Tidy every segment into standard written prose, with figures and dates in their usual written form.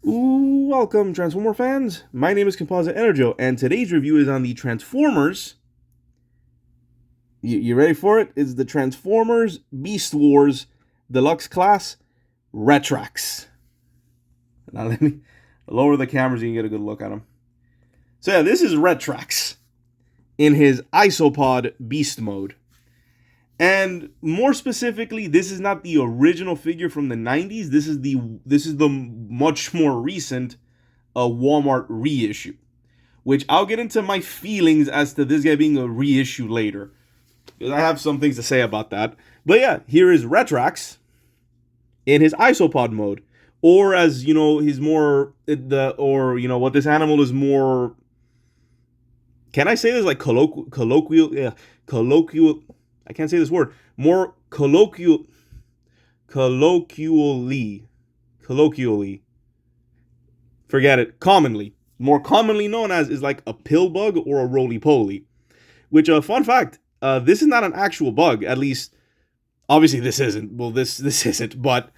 Ooh, welcome, Transformer fans. My name is Composite Enerjoe, and today's review is on the Transformers. You ready for it? It's the Transformers Beast Wars Deluxe Class Retrax. Now let me lower the camera so you can get a good look at him. So yeah, this is Retrax in his Isopod Beast mode. And more specifically, this is not the original figure from the 90s. This is the much more recent Walmart reissue, which I'll get into my feelings as to this guy being a reissue later, because I have some things to say about that. But yeah, here is Retrax in his isopod mode, or as you know, he's more what this animal is more. Can I say this like colloquial? Yeah, colloquial. I can't say this word. More colloquially. Forget it. Commonly. More commonly known as is like a pill bug or a roly-poly. Which, fun fact, this is not an actual bug. At least, obviously this isn't. Well, this isn't. But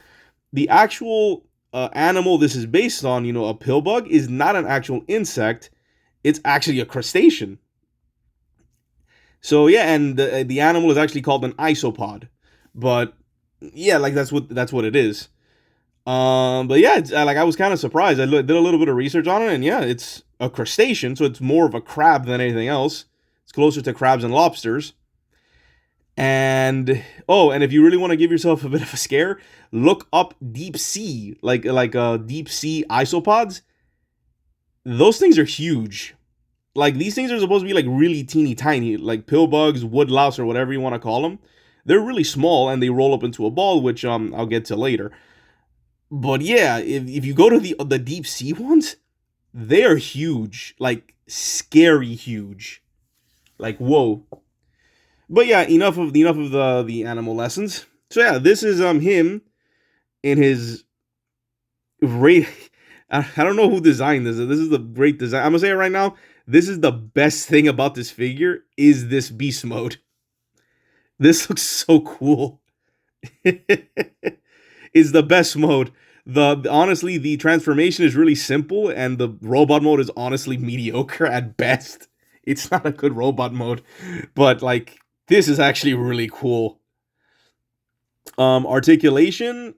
the actual animal this is based on, a pill bug, is not an actual insect. It's actually a crustacean. So yeah, and the animal is actually called an isopod. But yeah, like that's what it is. But yeah, it's, like I was kind of surprised. I did a little bit of research on it, and yeah, it's a crustacean, so it's more of a crab than anything else. It's closer to crabs and lobsters. And and if you really want to give yourself a bit of a scare, look up deep sea, like deep sea isopods. Those things are huge. Like these things are supposed to be like really teeny tiny, like pill bugs, wood louse, or whatever you want to call them. They're really small and they roll up into a ball, which I'll get to later. But yeah, if you go to the deep sea ones, they are huge, like scary huge, like whoa. But yeah, enough of the animal lessons. So yeah, this is him in his great. I don't know who designed this. This is the great design. I'm gonna say it right now. This is the best thing about this figure is this beast mode. This looks so cool. Is the best mode. Honestly, the transformation is really simple, and the robot mode is honestly mediocre at best. It's not a good robot mode, but like this is actually really cool. Articulation,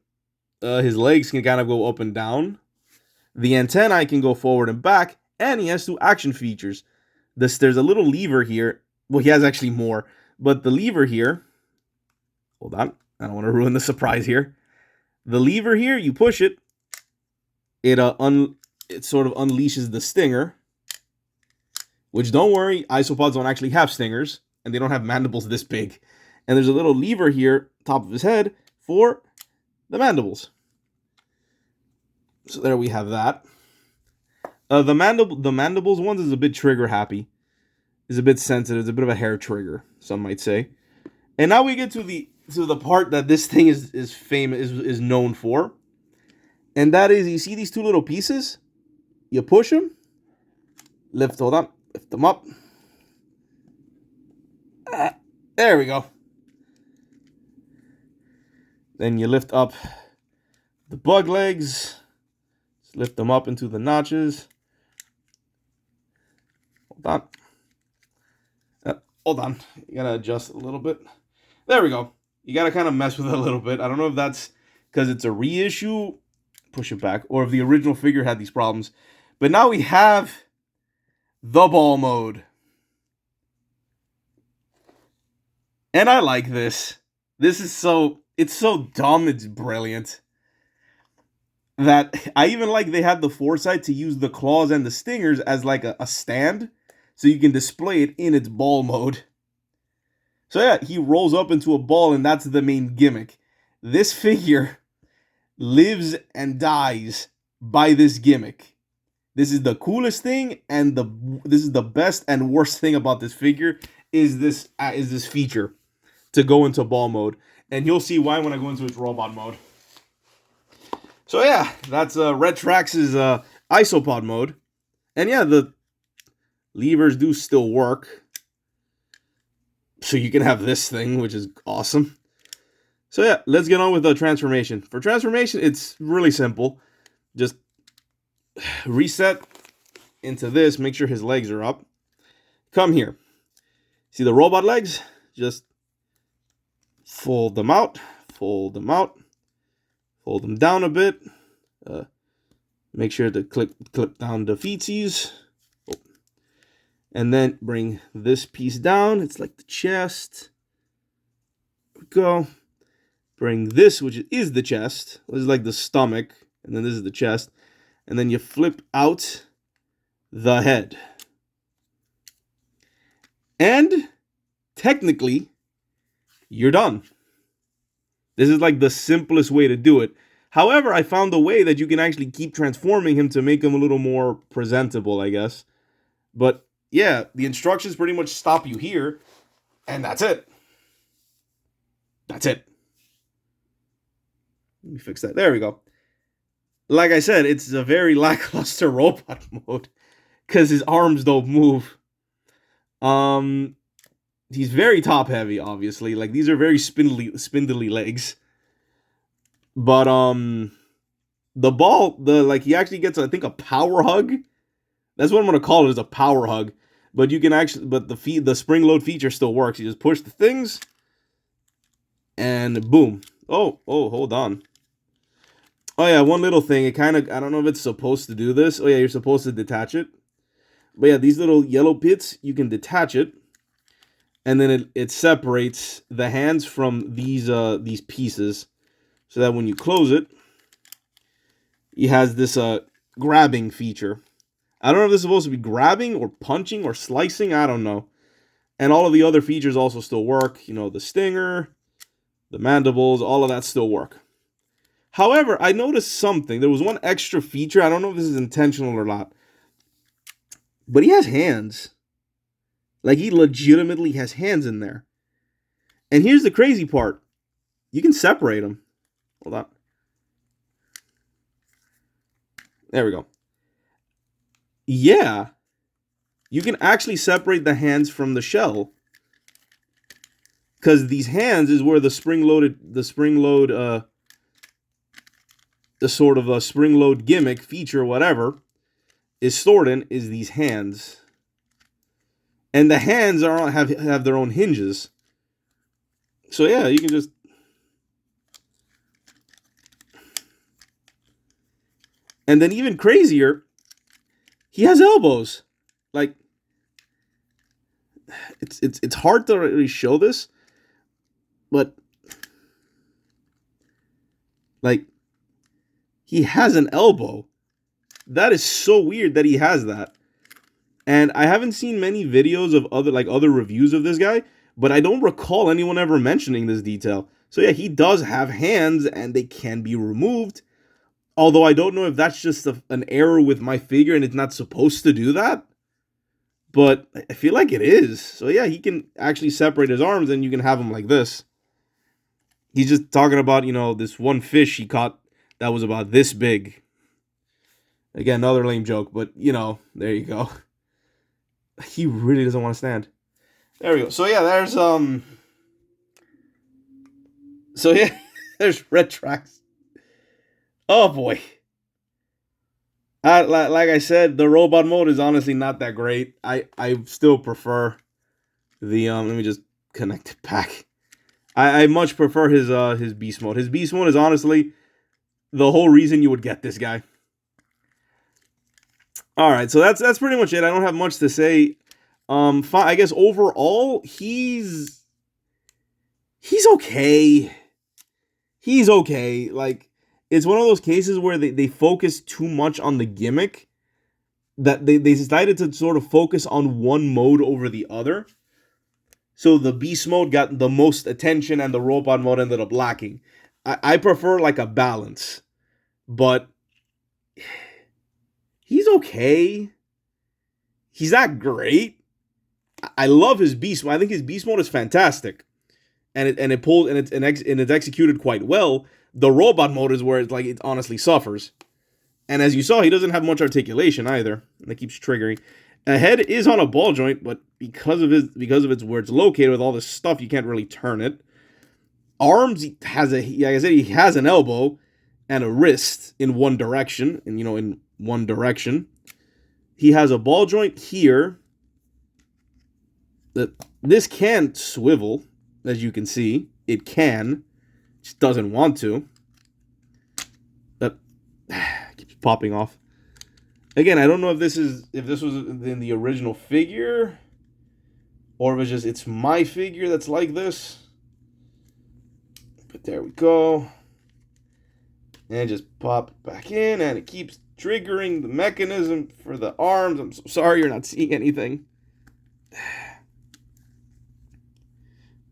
his legs can kind of go up and down. The antennae can go forward and back, and he has two action features. There's a little lever here. Well, he has actually more, but the lever here. Hold on, I don't want to ruin the surprise here. The lever here, you push it. It sort of unleashes the stinger. Which, don't worry, isopods don't actually have stingers, and they don't have mandibles this big. And there's a little lever here, top of his head, for the mandibles. So there we have that. The mandibles ones is a bit trigger happy. Is a bit sensitive. It's a bit of a hair trigger, some might say. And now we get to the part that this thing is famous is known for. And that is, you see these two little pieces? You push them, lift them up. There we go. Then you lift up the bug legs, lift them up into the notches. Hold on. You gotta adjust a little bit. There we go. You gotta kind of mess with it a little bit. I don't know if that's because it's a reissue, push it back, or if the original figure had these problems. But now we have the ball mode. And I like this. It's so dumb, it's brilliant. That I even like they had the foresight to use the claws and the stingers as like a stand, so you can display it in its ball mode. So yeah, he rolls up into a ball, and that's the main gimmick. This figure lives and dies by this gimmick. This is the coolest thing, and this is the best and worst thing about this figure is this feature to go into ball mode, and you'll see why when I go into its robot mode. So yeah, that's Retrax's isopod mode, and yeah, the levers do still work, so you can have this thing, which is awesome. So yeah, let's get on with the transformation. For transformation, it's really simple. Just reset into this. Make sure his legs are up. Come here. See the robot legs? Just fold them out. Fold them out. Fold them down a bit. Make sure to clip down the feetsies. Oh. And then bring this piece down. It's like the chest. There we go. Bring this, which is the chest. This is like the stomach. And then this is the chest. And then you flip out the head. And technically, you're done. This is like the simplest way to do it. However, I found a way that you can actually keep transforming him to make him a little more presentable, I guess. But yeah, the instructions pretty much stop you here, and that's it. That's it. Let me fix that. There we go. Like I said, it's a very lackluster robot mode because his arms don't move. He's very top heavy, obviously. Like these are very spindly legs. But the ball, he actually gets, I think, a power hug. That's what I'm gonna call it, is a power hug. But you can actually, but the spring load feature still works. You just push the things, and boom. Oh, hold on. Oh yeah, one little thing. It kind of, I don't know if it's supposed to do this. Oh yeah, you're supposed to detach it. But yeah, these little yellow pits, you can detach it, and then it separates the hands from these pieces, so that when you close it, it has this grabbing feature. I don't know if this is supposed to be grabbing or punching or slicing. I don't know. And all of the other features also still work. You know, the stinger, the mandibles, all of that still work. However, I noticed something. There was one extra feature. I don't know if this is intentional or not. But he has hands. Like, he legitimately has hands in there. And here's the crazy part. You can separate them. Hold on. There we go. Yeah. You can actually separate the hands from the shell. Because these hands is where the spring load gimmick, feature, whatever, is stored in, is these hands. And the hands have their own hinges. So yeah, you can just... And then even crazier, he has elbows. Like, it's hard to really show this, but like, he has an elbow. That is so weird that he has that. And I haven't seen many videos of other reviews of this guy, but I don't recall anyone ever mentioning this detail. So yeah, he does have hands, and they can be removed. Although I don't know if that's just an error with my figure and it's not supposed to do that. But I feel like it is. So yeah, he can actually separate his arms, and you can have him like this. He's just talking about, you know, this one fish he caught that was about this big. Again, another lame joke, but, you know, there you go. He really doesn't want to stand. There we go. So yeah, there's there's Retrax. Oh boy. Like I said, the robot mode is honestly not that great. I still prefer the let me just connect it back. I much prefer his beast mode. His beast mode is honestly the whole reason you would get this guy. All right, so that's pretty much it. I don't have much to say. I guess overall he's okay. He's okay. Like, it's one of those cases where they focus too much on the gimmick, that they decided to sort of focus on one mode over the other. So the beast mode got the most attention and the robot mode ended up lacking. I prefer like a balance, but he's okay. He's not great. I love his beast mode. I think his beast mode is fantastic, and it's executed quite well. The robot mode is where it honestly suffers. And as you saw, he doesn't have much articulation either. And that keeps triggering. A head is on a ball joint, but because of its where it's located with all this stuff, you can't really turn it. Arms, like I said, he has an elbow and a wrist in one direction, and in one direction. He has a ball joint here. This can swivel, as you can see. It can. Just doesn't want to. That keeps popping off. Again, I don't know if this was in the original figure, or if it's my figure that's like this. But there we go. And just pop it back in, and it keeps triggering the mechanism for the arms. I'm so sorry you're not seeing anything.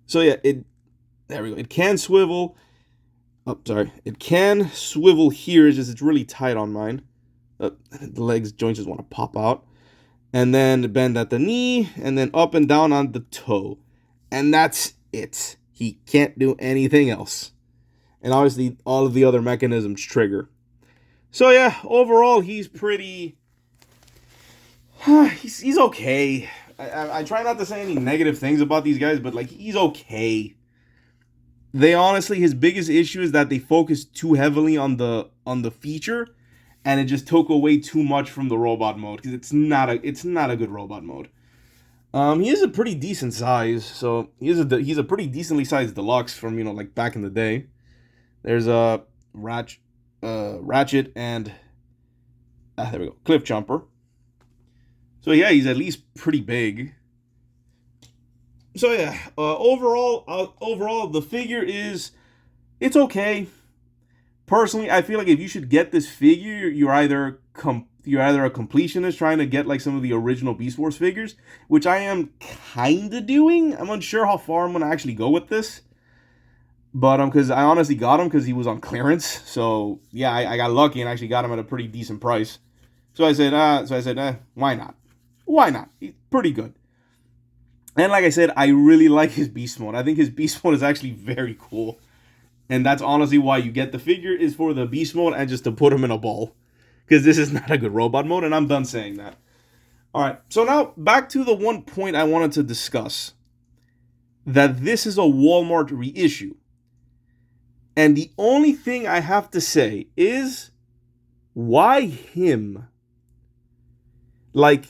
So yeah, there we go. It can swivel. Oh, sorry. It can swivel here. It's really tight on mine. The legs joints just want to pop out. And then bend at the knee, and then up and down on the toe. And that's it. He can't do anything else. And obviously, all of the other mechanisms trigger. So yeah, overall, he's pretty... he's okay. I try not to say any negative things about these guys, but like, he's okay. They honestly, his biggest issue is that they focus too heavily on the feature, and it just took away too much from the robot mode, because it's not a good robot mode. He is a pretty decent size, so he's a pretty decently sized deluxe from, like back in the day. There's a ratchet and there we go, cliff jumper. So yeah, he's at least pretty big. So yeah, overall, the figure it's okay. Personally, I feel like if you should get this figure, you're either a completionist trying to get like some of the original Beast Wars figures, which I am kind of doing. I'm unsure how far I'm gonna actually go with this, but because I honestly got him because he was on clearance. So yeah, I got lucky and actually got him at a pretty decent price. So I said, why not? Why not? He's pretty good. And like I said, I really like his beast mode. I think his beast mode is actually very cool. And that's honestly why you get the figure, is for the beast mode and just to put him in a ball. Because this is not a good robot mode, and I'm done saying that. Alright, so now back to the one point I wanted to discuss. That this is a Walmart reissue. And the only thing I have to say is, why him? Like,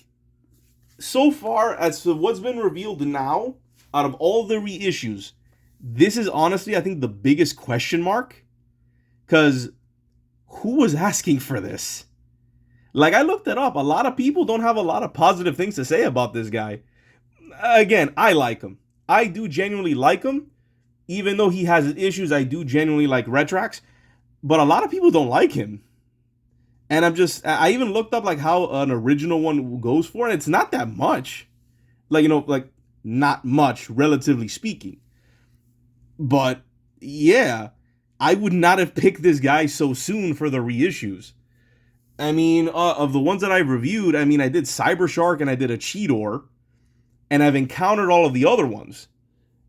so far as to what's been revealed now, out of all the reissues, this is honestly, I think, the biggest question mark. Because who was asking for this? Like, I looked it up. A lot of people don't have a lot of positive things to say about this guy. Again, I like him. I do genuinely like him. Even though he has issues, I do genuinely like Retrax. But a lot of people don't like him. And I even looked up like how an original one goes for, and it's not that much. Like, not much, relatively speaking. But yeah, I would not have picked this guy so soon for the reissues. I mean, of the ones that I've reviewed, I mean, I did Cybershark and I did a Cheetor, and I've encountered all of the other ones.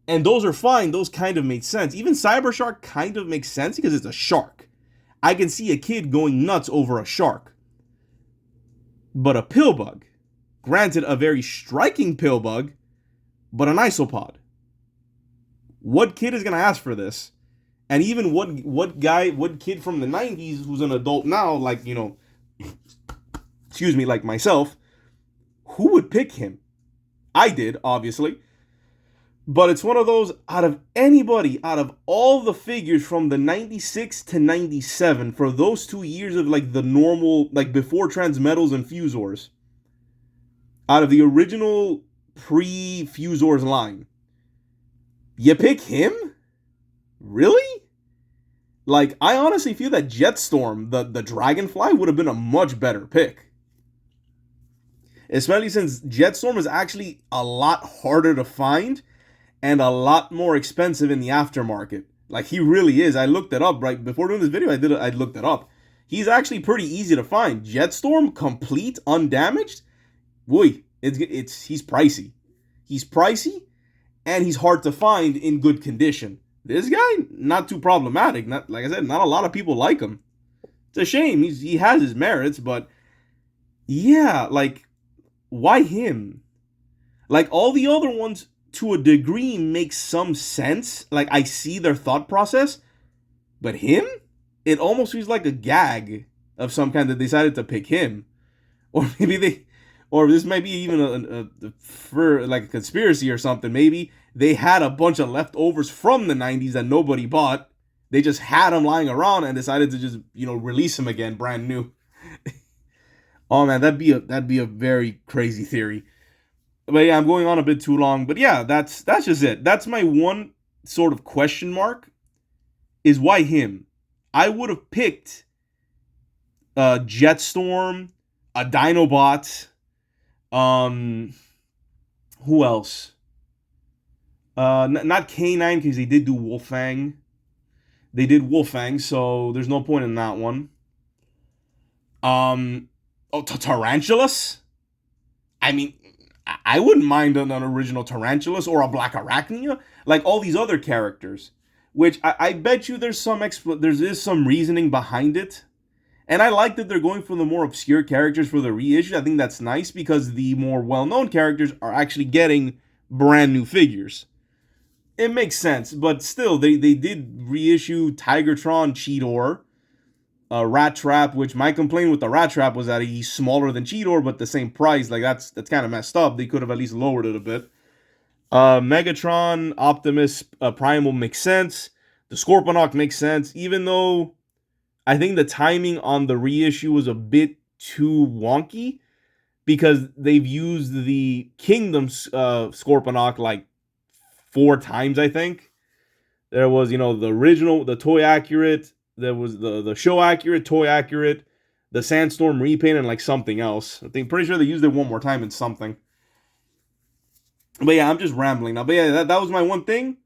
And those are fine, those kind of make sense. Even Cybershark kind of makes sense because it's a shark. I can see a kid going nuts over a shark. But a pillbug, granted a very striking pillbug, but an isopod. What kid is going to ask for this? And even what kid from the 90s who's an adult now, like, excuse me, like myself, who would pick him? I did, obviously. But it's one of those, out of all the figures from the 96 to 97, for those 2 years of like the normal, like before Transmetals and Fusors, out of the original pre-Fusors line, you pick him? Really? Like, I honestly feel that Jetstorm, the Dragonfly, would have been a much better pick. Especially since Jetstorm is actually a lot harder to find and a lot more expensive in the aftermarket. Like, he really is. I looked it up right before doing this video. I looked it up. He's actually pretty easy to find. Jetstorm, complete, undamaged. Boy, he's pricey. He's pricey, and he's hard to find in good condition. This guy, not too problematic. Not, like I said, not a lot of people like him. It's a shame. He has his merits, but yeah, like, why him? Like, all the other ones, to a degree, make some sense. Like, I see their thought process. But him? It almost feels like a gag. of some kind that decided to pick him, or maybe or this might be even for like a conspiracy or something. Maybe they had a bunch of leftovers from the '90s that nobody bought. They just had them lying around and decided to just release them again, brand new. Oh man, that'd be a very crazy theory. But yeah, I'm going on a bit too long. But yeah, that's just it. That's my one sort of question mark, is why him? I would have picked Jetstorm, a Dinobot. Who else? Not K9, because they did do Wolfang. They did Wolfang, so there's no point in that one. Tarantulas. I mean, I wouldn't mind an original Tarantulas or a Black Arachnia, like all these other characters. Which I bet you there's some reasoning behind it. And I like that they're going for the more obscure characters for the reissue. I think that's nice because the more well-known characters are actually getting brand new figures. It makes sense, but still, they did reissue Tigertron Cheetor, Rat Trap, which my complaint with the Rat Trap was that he's smaller than Cheetor, but the same price. Like that's kind of messed up. They could have at least lowered it a bit. Megatron, Optimus, Primal makes sense. The Scorponok makes sense, even though I think the timing on the reissue was a bit too wonky because they've used the Kingdom's Scorponok like 4 times, I think. There was, the original, the Toy Accurate. There was the Show Accurate, Toy Accurate, the Sandstorm repaint, and like something else. Pretty sure they used it one more time in something. But yeah, I'm just rambling now. But yeah, that was my one thing.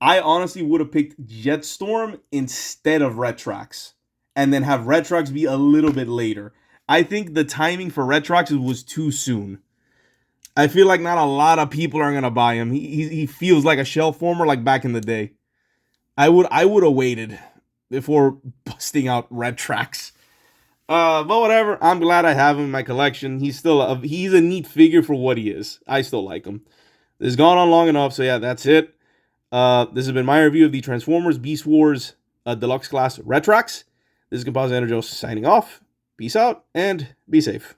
I honestly would have picked Jetstorm instead of Retrax. And then have Retrax be a little bit later. I think the timing for Retrax was too soon. I feel like not a lot of people are going to buy him. He feels like a shell former like back in the day. I would have waited before busting out Retrax. But whatever. I'm glad I have him in my collection. He's a neat figure for what he is. I still like him. This has gone on long enough, so yeah, that's it. This has been my review of the Transformers Beast Wars Deluxe Class Retrax. This is Composite Enerjoe signing off. Peace out and be safe.